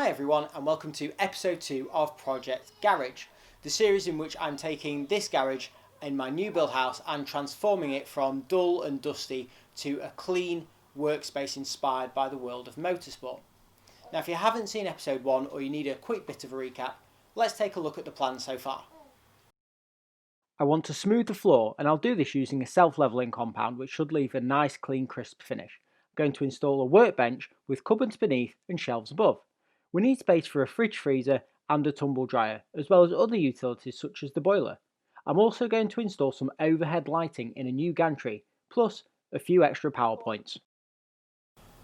Hi everyone and welcome to episode 2 of Projeci Garage, the series in which I'm taking this garage in my new build house and transforming it from dull and dusty to a clean workspace inspired by the world of motorsport. Now if you haven't seen episode 1 or you need a quick bit of a recap, let's take a look at the plan so far. I want to smooth the floor and I'll do this using a self-leveling compound which should leave a nice clean crisp finish. I'm going to install a workbench with cupboards beneath and shelves above. We need space for a fridge freezer and a tumble dryer, as well as other utilities such as the boiler. I'm also going to install some overhead lighting in a new gantry, plus a few extra power points.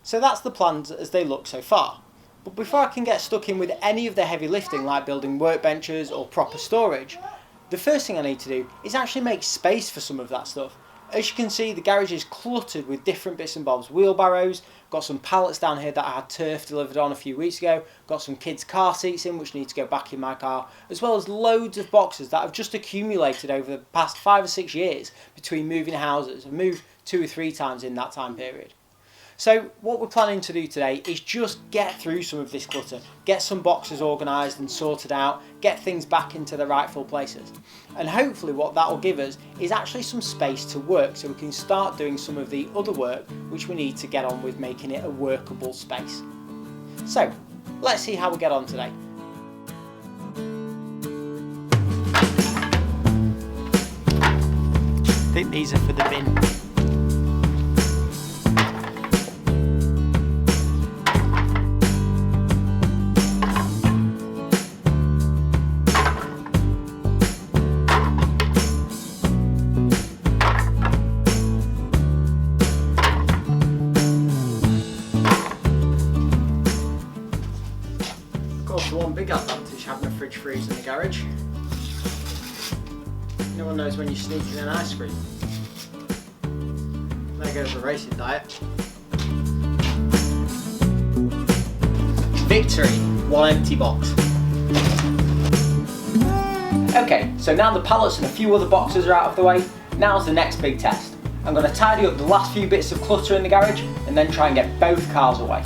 So that's the plans as they look so far. But before I can get stuck in with any of the heavy lifting like building workbenches or proper storage, the first thing I need to do is actually make space for some of that stuff. As you can see, the garage is cluttered with different bits and bobs, wheelbarrows, got some pallets down here that I had turf delivered on a few weeks ago, got some kids' car seats in which need to go back in my car, as well as loads of boxes that have just accumulated over the past 5 or 6 years between moving houses. I've moved 2 or 3 times in that time period. So what we're planning to do today is just get through some of this clutter, get some boxes organised and sorted out, get things back into the rightful places. And hopefully what that will give us is actually some space to work so we can start doing some of the other work which we need to get on with making it a workable space. So let's see how we get on today. I think these are for the bin. One big advantage having a fridge freezer in the garage. No one knows when you're sneaking in ice cream. There goes the racing diet. Victory! One empty box. Okay, so now the pallets and a few other boxes are out of the way, now's the next big test. I'm going to tidy up the last few bits of clutter in the garage and then try and get both cars away.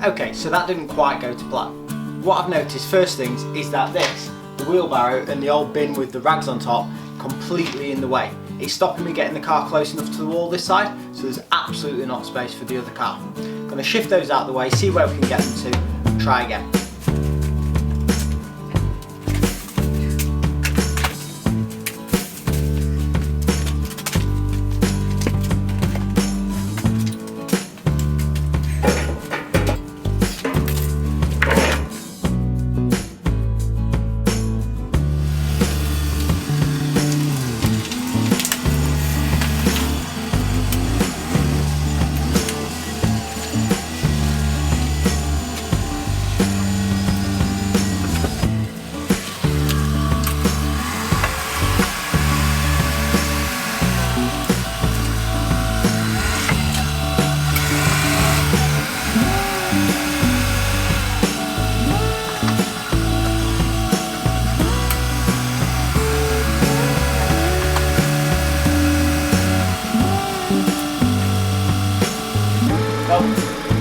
Okay, so that didn't quite go to plan. What I've noticed first things is that this, the wheelbarrow and the old bin with the rags on top, completely in the way. It's stopping me getting the car close enough to the wall this side, so there's absolutely not space for the other car. I'm going to shift those out of the way, see where we can get them to, and try again.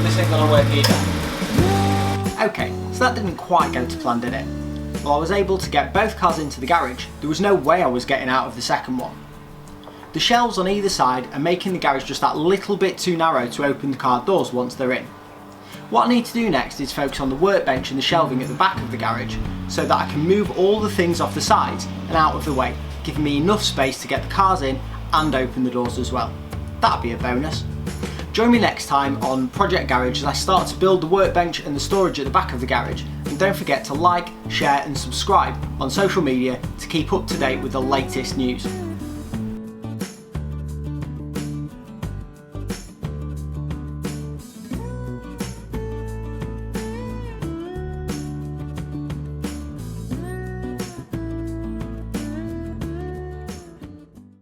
This ain't gonna work either. Okay, so that didn't quite go to plan, did it? Well, I was able to get both cars into the garage, there was no way I was getting out of the second one. The shelves on either side are making the garage just that little bit too narrow to open the car doors once they're in. What I need to do next is focus on the workbench and the shelving at the back of the garage so that I can move all the things off the sides and out of the way, giving me enough space to get the cars in and open the doors as well. That'd be a bonus. Join me next time on Projeci Garage as I start to build the workbench and the storage at the back of the garage, and don't forget to like, share and subscribe on social media to keep up to date with the latest news.